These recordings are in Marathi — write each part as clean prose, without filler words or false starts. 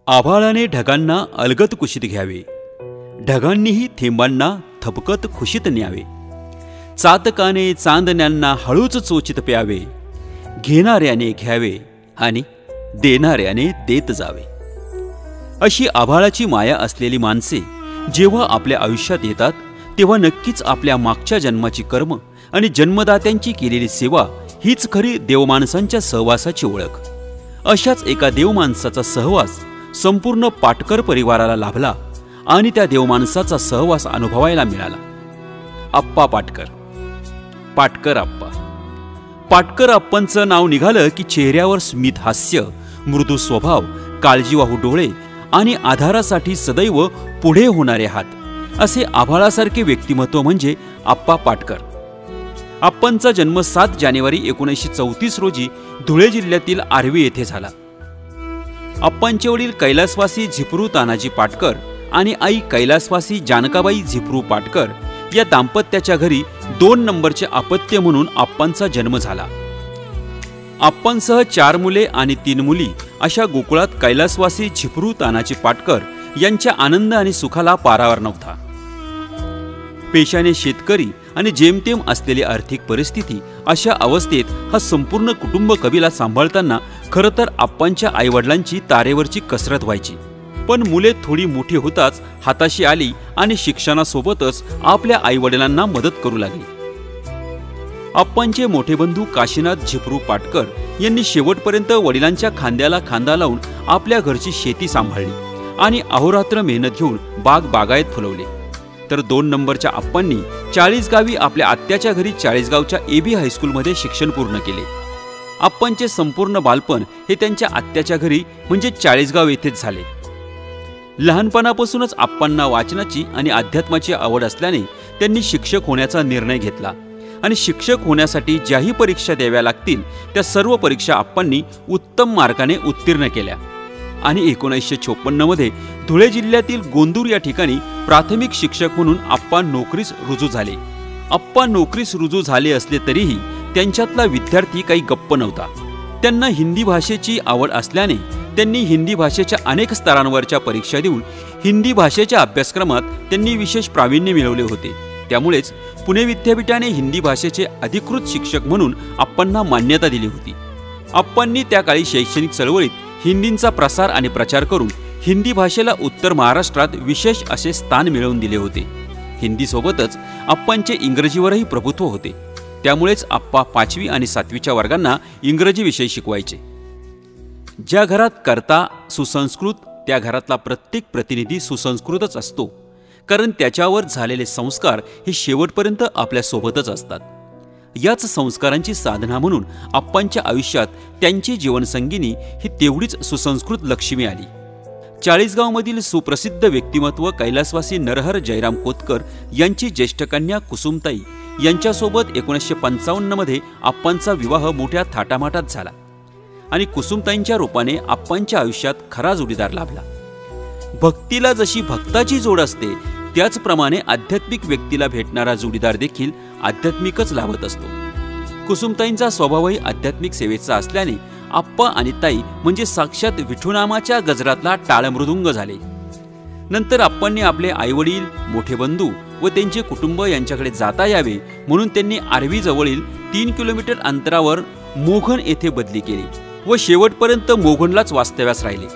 आभाळाने ढगांना अलगद कुशीत घ्यावे, ढगांनीही थेंबांना थपकत खुशीत न्यावे. चातकाने चांदण्यांना हळूच चोचित प्यावे, घेणाऱ्याने घ्यावे आणि देणाऱ्याने देत जावे. अशी आभाळाची माया असलेली माणसे जेव्हा आपल्या आयुष्यात येतात तेव्हा नक्कीच आपल्या मागच्या जन्माची कर्म आणि जन्मदात्यांची केलेली सेवा हीच खरी देवमाणसांच्या सहवासाची ओळख. अशाच एका देवमाणसाचा सहवास संपूर्ण पाटकर परिवाराला लाभला आणि त्या देवमाणसाचा सहवास अनुभवायला मिळाला. आप्पा पाटकर. पाटकर आप्पा. पाटकर आप्पांचं नाव निघालं की चेहऱ्यावर स्मित हास्य, मृदू स्वभाव, काळजीवाहू डोळे आणि आधारासाठी सदैव पुढे होणारे हात, असे आभाळासारखे व्यक्तिमत्व म्हणजे आप्पा पाटकर. आप्पांचा जन्म 7 जानेवारी 1934 रोजी धुळे जिल्ह्यातील आर्वी येथे झाला. आप्पांचे वडील कैलासवासी झिपरू तानाजी पाटकर आणि आई कैलासवासी जानकाबाई झिपरू पाटकर या दाम्पत्याच्या घरी 2 नंबरचे अपत्य म्हणून आप्पांचा जन्म झाला. आप्पांसह 4 मुले आणि 3 मुली अशा गोकुळात कैलासवासी झिपरू तानाजी पाटकर यांच्या आनंद आणि सुखाला पारावर नव्हता. पेशाने शेतकरी आणि जेमतेम असलेली आर्थिक परिस्थिती अशा अवस्थेत हा संपूर्ण कुटुंब कबिला सांभाळताना खरं तर आप्पांच्या आईवडिलांची तारेवरची कसरत व्हायची. पण मुले थोडी मोठी होताच हाताशी आली आणि शिक्षणासोबतच आपल्या आईवडिलांना मदत करू लागली. आप्पांचे मोठे बंधू काशीनाथ झिपरू पाटकर यांनी शेवटपर्यंत वडिलांच्या खांद्याला खांदा लावून आपल्या घरची शेती सांभाळली आणि अहोरात्र मेहनत घेऊन बागायत फुलवले. तर 2 नंबरच्या आप्पांनी 40 गावी आपल्या आत्याच्या घरी 40 गावच्या AB हायस्कूलमध्ये शिक्षण पूर्ण केले. आप्पांचे संपूर्ण बालपण हे त्यांच्या आत्याच्या घरी म्हणजे 40 गाव येथेच झाले. लहानपणापासूनच आप्पांना वाचनाची आणि अध्यात्माची आवड असल्याने त्यांनी शिक्षक होण्याचा निर्णय घेतला आणि शिक्षक होण्यासाठी ज्याही परीक्षा द्याव्या लागतील त्या सर्व परीक्षा आप्पांनी उत्तम मार्काने उत्तीर्ण केल्या आणि 1956 मध्ये धुळे जिल्ह्यातील गोंदूर या ठिकाणी प्राथमिक शिक्षक म्हणून आप्पा नोकरीस रुजू झाले. आप्पा नोकरीस रुजू झाले असले तरीही त्यांच्यातला विद्यार्थी काही गप्प नव्हता. त्यांना हिंदी भाषेची आवड असल्याने त्यांनी हिंदी भाषेच्या अनेक स्तरांवरच्या परीक्षा देऊन हिंदी भाषेच्या अभ्यासक्रमात त्यांनी विशेष प्रावीण्य मिळवले होते. त्यामुळेच पुणे विद्यापीठाने हिंदी भाषेचे अधिकृत शिक्षक म्हणून आप्पांना मान्यता दिली होती. आप्पांनी त्या काळी शैक्षणिक चळवळीत हिंदीचा प्रसार आणि प्रचार करून हिंदी भाषेला उत्तर महाराष्ट्रात विशेष असे स्थान मिळवून दिले होते. हिंदीसोबतच आप्पांचे इंग्रजीवरही प्रभुत्व होते. त्यामुळेच आप्पा 5वी आणि 7वीच्या वर्गांना इंग्रजी विषय शिकवायचे. ज्या घरात कर्ता सुसंस्कृत त्या घरातला प्रत्येक प्रतिनिधी सुसंस्कृतच असतो, कारण त्याच्यावर झालेले संस्कार हे शेवटपर्यंत आपल्या सोबतच असतात. याच संस्कारांची साधना म्हणून आप्पांच्या आयुष्यात त्यांची जीवनसंगिनी ही तेवढीच सुसंस्कृत लक्ष्मी आली. 40 गावमधील सुप्रसिद्ध व्यक्तिमत्व कैलासवासी नरहर जयराम कोतकर यांची ज्येष्ठ कन्या कुसुमताई यांच्यासोबत 1955 मध्ये आप्पांचा विवाह मोठ्या थाटामाटात झाला आणि कुसुमताईंच्या रूपाने आप्पांच्या आयुष्यात खरा जोडीदार लाभला. भक्तीला जशी भक्ताची जोड असते त्याचप्रमाणे आध्यात्मिक व्यक्तीला भेटणारा जोडीदार देखील आध्यात्मिकच लाभत असतो. कुसुमताईंचा स्वभावही आध्यात्मिक सेवेचा असल्याने आप्पा आणि ताई म्हणजे साक्षात विठुनामाच्या गजरातला टाळमृदुंग झाले. नंतर आप्पांनी आपले आईवडील, मोठे बंधू व त्यांचे कुटुंब यांच्याकडे जाता यावे म्हणून त्यांनी आर्वी जवळील 3 किलोमीटर अंतरावर मोघन येथे बदली केली व शेवटपर्यंत मोघनलाच वास्तव्यास राहिले.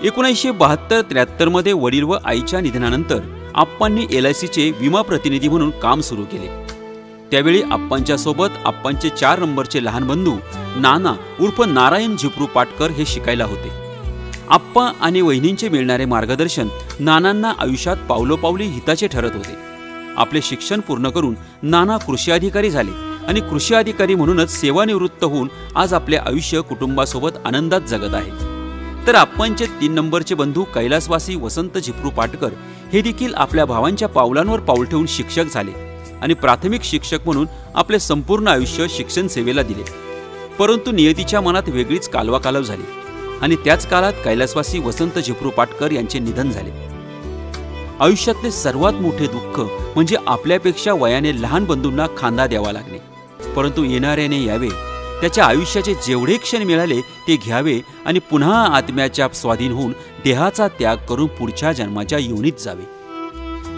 1972-73 मध्ये वडील व आईच्या निधनानंतर आप्पांनी LICचे विमा प्रतिनिधी म्हणून काम सुरू केले. त्यावेळी आप्पांच्या सोबत आप्पांचे 4 नंबरचे लहान बंधू नाना उर्फ नारायण झिपरू पाटकर हे शिकायला होते. आप्पा आणि वहिनींचे मिळणारे मार्गदर्शन नानांना आयुष्यात पावलोपावली हिताचे ठरत होते. आपले शिक्षण पूर्ण करून नाना कृषी अधिकारी झाले आणि कृषी अधिकारी म्हणूनच सेवानिवृत्त होऊन आज आपले आयुष्य कुटुंबासोबत आनंदात जगत आहे. तर आप्पांचे 3 नंबरचे बंधू कैलासवासी वसंत झिपरू पाटकर हे देखील आपल्या भावांच्या पावलांवर पाऊल ठेवून शिक्षक झाले आणि प्राथमिक शिक्षक म्हणून आपले संपूर्ण आयुष्य शिक्षण सेवेला दिले. परंतु नियतीच्या मनात वेगळीच कालवाकालव झाली आणि त्याच काळात कैलासवासी वसंत झिपरू पाटकर यांचे निधन झाले. आयुष्यातले सर्वात मोठे दुःख म्हणजे आपल्यापेक्षा वयाने लहान बंधूंना खांदा द्यावा लागणे. परंतु येणाऱ्याने यावे त्याच्या आयुष्याचे जेवढे क्षण मिळाले ते घ्यावे आणि पुन्हा आत्म्याच्या स्वाधीन होऊन देहाचा त्याग करून पुढच्या जन्माच्या योनीत जावे.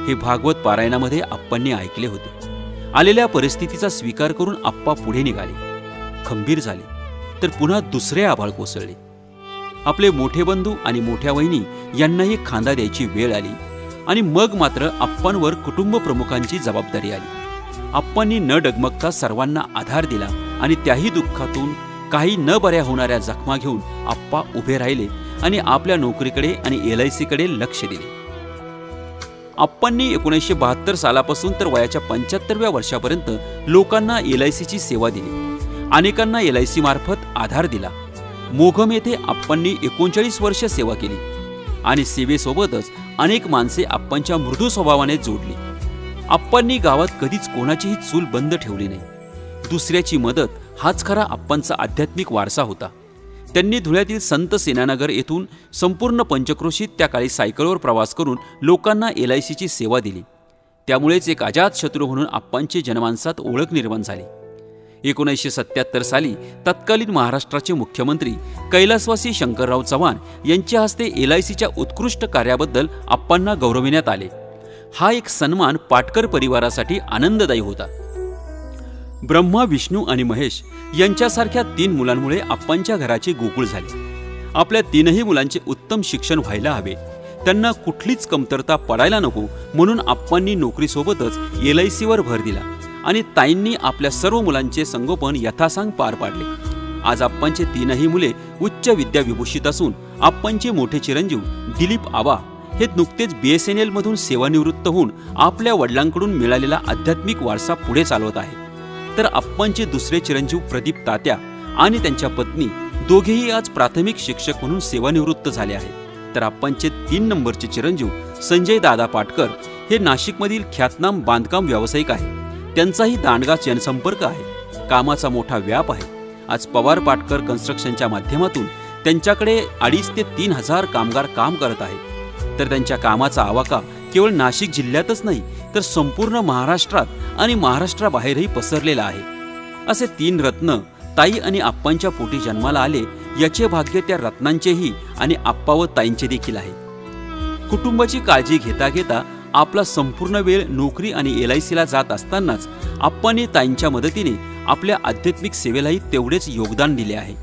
हे भागवत पारायणामध्ये आप्पांनी ऐकले होते. आलेल्या परिस्थितीचा स्वीकार करून आप्पा पुढे निघाले. खंबीर झाले तर पुन्हा दुसरे आभाळ कोसळले. आपले मोठे बंधू आणि मोठ्या वहिनी यांनाही खांदा द्यायची वेळ आली आणि मग मात्र आप्पांवर कुटुंब प्रमुखांची जबाबदारी आली. आप्पांनी न डगमगता सर्वांना आधार दिला आणि त्याही दुःखातून काही न बऱ्या होणाऱ्या जखमा घेऊन आप्पा उभे राहिले आणि आपल्या नोकरीकडे आणि LICकडे लक्ष दिले. आप्पांनी 1972 सालापासून तर वयाच्या 75व्या वर्षापर्यंत लोकांना LICची सेवा दिली. अनेकांना LIC मार्फत आधार दिला. मोघम येथे आप्पांनी 39 वर्ष सेवा केली आणि सेवेसोबतच अनेक माणसे आप्पांच्या मृदू स्वभावाने जोडली. आप्पांनी गावात कधीच कोणाचीही चूल बंद ठेवली नाही. दुसऱ्याची मदत हाच खरा आप्पांचा आध्यात्मिक वारसा होता. त्यांनी धुळ्यातील संत सेनानगर येथून संपूर्ण पंचक्रोशीत त्या काळी सायकलवर प्रवास करून लोकांना LICची सेवा दिली. त्यामुळेच एक अजातशत्रू म्हणून आप्पांची जनमानसात ओळख निर्माण झाली. 1977 साली तत्कालीन महाराष्ट्राचे मुख्यमंत्री कैलासवासी शंकरराव चव्हाण यांच्या हस्ते LICच्या उत्कृष्ट कार्याबद्दल आप्पांना गौरविण्यात आले. हा एक सन्मान पाटकर परिवारासाठी आनंददायी होता. ब्रह्मा, विष्णू आणि महेश यांच्यासारख्या 3 मुलांमुळे आप्पांच्या घराचे गोकुळ झाले. आपल्या 3ही मुलांचे उत्तम शिक्षण व्हायला हवे, त्यांना कुठलीच कमतरता पडायला नको म्हणून आप्पांनी नोकरीसोबतच LICवर भर दिला आणि ताईंनी आपल्या सर्व मुलांचे संगोपन यथासांग पार पाडले. आज आप्पांचे 3ही मुले उच्च विद्याविभूषित असून आप्पांचे मोठे चिरंजीव दिलीप आबा हे नुकतेच BSNL मधून सेवानिवृत्त होऊन आपल्या वडिलांकडून मिळालेला आध्यात्मिक वारसा पुढे चालवत आहे. तर आप्पांचे दुसरे चिरंजीव प्रदीप तात्या आणि त्यांच्या पत्नी दोघेही आज प्राथमिक शिक्षक म्हणून सेवानिवृत्त झाले आहेत. तर आप्पांचे 3 नंबरचे चिरंजीव संजय दादा पाटकर हे नाशिकमधील ख्यातनाम बांधकाम व्यावसायिक आहे. त्यांचाही दांडगा जनसंपर्क आहे, कामाचा मोठा व्याप आहे. आज पवार पाटकर कन्स्ट्रक्शनच्या माध्यमातून त्यांच्याकडे 2,500 ते 3,000 कामगार काम करत आहेत. तर त्यांच्या कामाचा आवाका केवळ नाशिक जिल्ह्यातच नाही तर संपूर्ण महाराष्ट्रात आणि महाराष्ट्राबाहेरही पसरलेला आहे. असे 3 रत्न ताई आणि आप्पांच्या पोटी जन्माला आले याचे भाग्य त्या रत्नांचेही आणि आप्पा व ताईंचे देखील आहे. कुटुंबाची काळजी घेता घेता आपला संपूर्ण वेळ नोकरी आणि LICला जात असतानाच आप्पांनी ताईंच्या मदतीने आपल्या आध्यात्मिक सेवेलाही तेवढेच योगदान दिले आहे.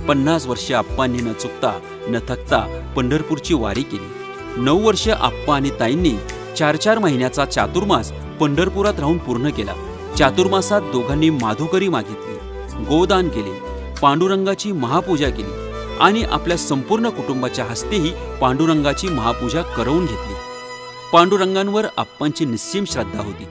50 वर्षे आप्पांनी न चुकता न थकता पंढरपूरची वारी केली. 9 वर्ष आप्पा आणि ताईंनी 4-4 महिन्याचा चातुर्मास पंढरपुरात राहून पूर्ण केला. चातुर्मासात दोघांनी माधुकरी मागितली, गोदान केले, पांडुरंगाची महापूजा केली आणि आपल्या संपूर्ण कुटुंबाच्या हस्तेही पांडुरंगाची महापूजा करवून घेतली. पांडुरंगांवर आप्पांची निस्सीम श्रद्धा होती.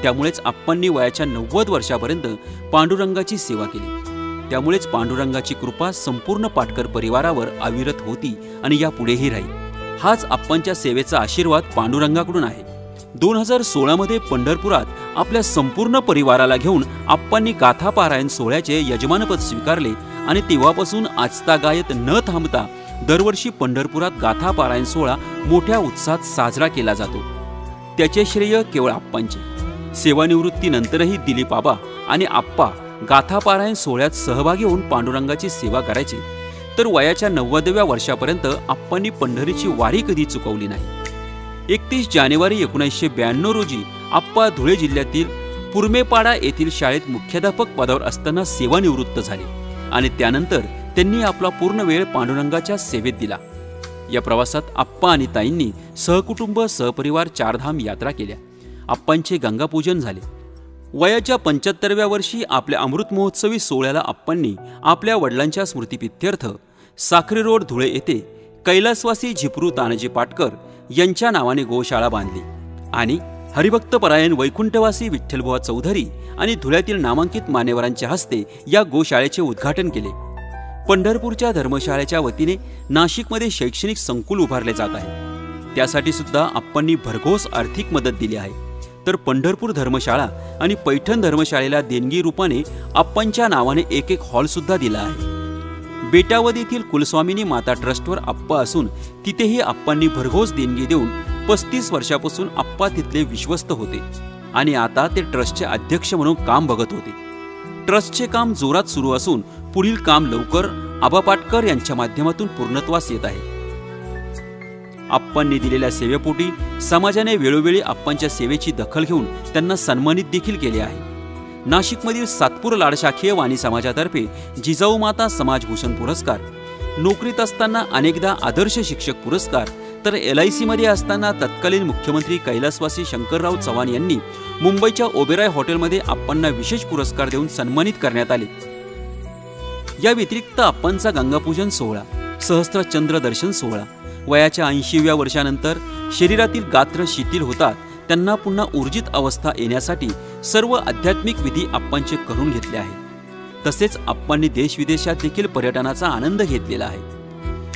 त्यामुळेच आप्पांनी वयाच्या 90 वर्षापर्यंत पांडुरंगाची सेवा केली. त्यामुळेच पांडुरंगाची कृपा संपूर्ण पाटकर परिवारावर अविरत होती आणि यापुढेही राहील. हाच आप्पांच्या सेवेचा आशीर्वाद पांडुरंगाकडून आहे. 2016 मध्ये पंढरपुरात आपल्या संपूर्ण परिवाराला घेऊन आप्पांनी गाथा पारायण सोहळ्याचे यजमानपद स्वीकारले आणि तेव्हापासून आजतागायत न थांबता दरवर्षी पंढरपुरात गाथा पारायण सोहळा मोठ्या उत्साहात साजरा केला जातो. त्याचे श्रेय केवळ आप्पांचे. सेवानिवृत्तीनंतरही दिलीप आबा आणि आप्पा गाथा पारायण सोहळ्यात सहभागी होऊन पांडुरंगाची सेवा करायचे. तर वयाच्या 90व्या वर्षापर्यंत आप्पांनी पंढरीची वारी कधी चुकवली नाही. 31 जानेवारी 1992 रोजी आप्पा धुळे जिल्ह्यातील पुरमेपाडा येथील शाळेत मुख्याध्यापक पदावर असताना सेवानिवृत्त झाले आणि त्यानंतर त्यांनी आपला पूर्ण वेळ पांडुरंगाच्या सेवेत दिला. या प्रवासात आप्पा आणि ताईंनी सहकुटुंब सहपरिवार 4 धाम यात्रा केल्या. आप्पांचे गंगापूजन झाले. वयाच्या 75व्या वर्षी आपल्या अमृत महोत्सवी सोहळ्याला आप्पांनी आपल्या वडिलांच्या स्मृतिप्रित्यर्थ साखरे रोड धुळे येथे कैलासवासी झिपरू तानाजी पाटकर यांच्या नावाने गोशाळा बांधली आणि हरिभक्तपरायण वैकुंठवासी विठ्ठलबुवा चौधरी आणि धुळ्यातील नामांकित मान्यवरांच्या हस्ते या गोशाळेचे उद्घाटन केले. पंढरपूरच्या धर्मशाळेच्या वतीने नाशिकमध्ये शैक्षणिक संकुल उभारले जात आहे. त्यासाठी सुद्धा आप्पांनी भरघोस आर्थिक मदत दिली आहे. तर पंढरपूर धर्मशाळा आणि पैठण धर्मशाळेला देणगी रूपाने आप्पांच्या नावाने एक हॉल सुद्धा दिला आहे. बेटावद येथील कुलस्वामिनी माता ट्रस्टवर आप्पा असून तिथेही आप्पांनी भरघोस देणगी देऊन 35 वर्षापासून आप्पा तिथले विश्वस्त होते आणि आता ते ट्रस्टचे अध्यक्ष म्हणून काम बघत होते. ट्रस्टचे काम जोरात सुरू असून पुढील काम लवकर आबा पाटकर यांच्या माध्यमातून पूर्णत्वास येत आहे. आप्पांनी दिलेल्या सेवेपोटी समाजाने वेळोवेळी आप्पांच्या सेवेची दखल घेऊन त्यांना सन्मानित देखील केले आहे. नाशिकमधील सातपूर लाडशाखीय वाणी समाजातर्फे जिजाऊ माता समाजभूषण पुरस्कार, नोकरीत असताना अनेकदा आदर्श शिक्षक पुरस्कार, तर LIC मध्ये असताना तत्कालीन मुख्यमंत्री कैलासवासी शंकरराव चव्हाण यांनी मुंबईच्या ओबेरॉय हॉटेलमध्ये आप्पांना विशेष पुरस्कार देऊन सन्मानित करण्यात आले. या व्यतिरिक्त आप्पांचा गंगापूजन सोहळा, सहस्त्रचंद्र दर्शन सोहळा, वयाच्या 80व्या वर्षानंतर शरीरातील गात्र शिथिल होतात त्यांना पुन्हा ऊर्जित अवस्था येण्यासाठी सर्व आध्यात्मिक विधी आप्पांचे करून घेतले आहे. तसेच आप्पांनी देशविदेशात देखील पर्यटनाचा आनंद घेतलेला आहे.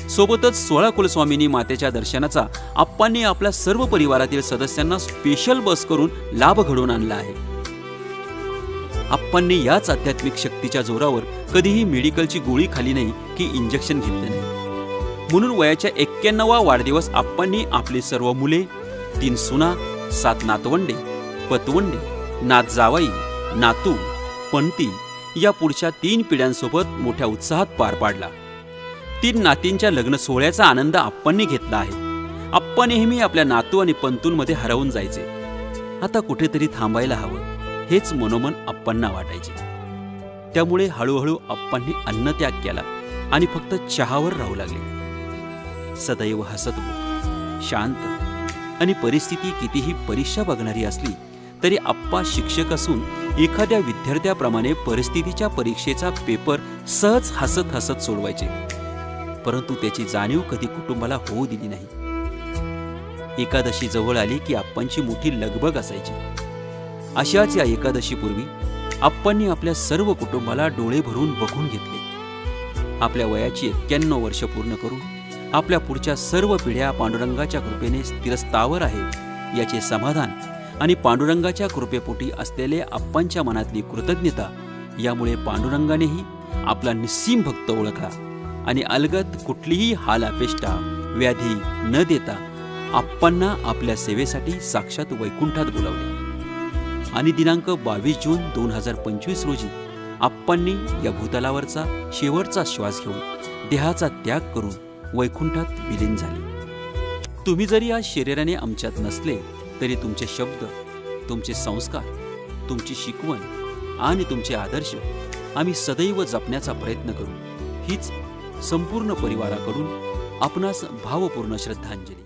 सोबतच 16 कुलस्वामिनी मातेच्या दर्शनाचा आप्पांनी आपल्या सर्व परिवारातील सदस्यांना स्पेशल बस करून लाभ घडवून आणला आहे. आप्पांनी याच आध्यात्मिक शक्तीच्या जोरावर कधीही मेडिकलची गोळी खाली नाही की इंजेक्शन घेतले नाही. म्हणून वयाच्या 91वा वाढदिवस आप्पांनी आपली सर्व मुले, 3 सुना, 7 नातवंडे, पतवंडे, नात जावाई, नातू, पणती या पुढच्या 3 पिढ्यांसोबत मोठ्या उत्साहात पार पाडला. 3 नातींच्या लग्न सोहळ्याचा आनंद आप्पांनी घेतला आहे. आप्पा नेहमी आपल्या नातू आणि पणतूंमध्ये हरवून जायचे. आता कुठेतरी थांबायला हवं हेच मनोमन आप्पांना वाटायचे. त्यामुळे हळूहळू आप्पांनी अन्नत्याग केला आणि फक्त चहावर राहू लागले. सदैव हसतमुख, शांत आणि परिस्थिती कितीही परीक्षा बघणारी असली तरी आप्पा शिक्षक असून एखाद्या विद्यार्थ्याप्रमाणे परिस्थितीच्या परीक्षेचा पेपर सहज हसत हसत सोडवायचे. परंतु त्याची जाणीव कधी कुटुंबाला होऊ दिली नाही. एकादशी जवळ आली की आप्पांची मोठी लगबग असायची. अशाच या एकादशीपूर्वी आप्पांनी आपल्या सर्व कुटुंबाला डोळे भरून बघून घेतले. आपल्या वयाची 91 वर्ष पूर्ण करून आपल्या पुढच्या सर्व पिढ्या पांडुरंगाच्या कृपेने स्थिरस्थावर आहे याचे समाधान आणि पांडुरंगाच्या कृपेपोटी असलेले आप्पांच्या मनातली कृतज्ञता यामुळे पांडुरंगानेही आपला निस्सीम भक्त ओळखला आणि अलगद कुठलीही हालापेष्टा व्याधी न देता आप्पांना आपल्या सेवेसाठी साक्षात वैकुंठात बोलावले. आणि दिनांक 22 जून 2025 रोजी आप्पांनी या भूतलावरचा शेवटचा श्वास घेऊन देहाचा त्याग करून वैकुंठात विलीन झाले. तुम्ही जरी आज शरीराने आमच्यात नसले तरी तुमचे शब्द, तुमचे संस्कार, तुमची शिकवण आणि तुमचे आदर्श आम्ही सदैव जपण्याचा प्रयत्न करू. हीच संपूर्ण परिवाराकडून आपणास भावपूर्ण श्रद्धांजली.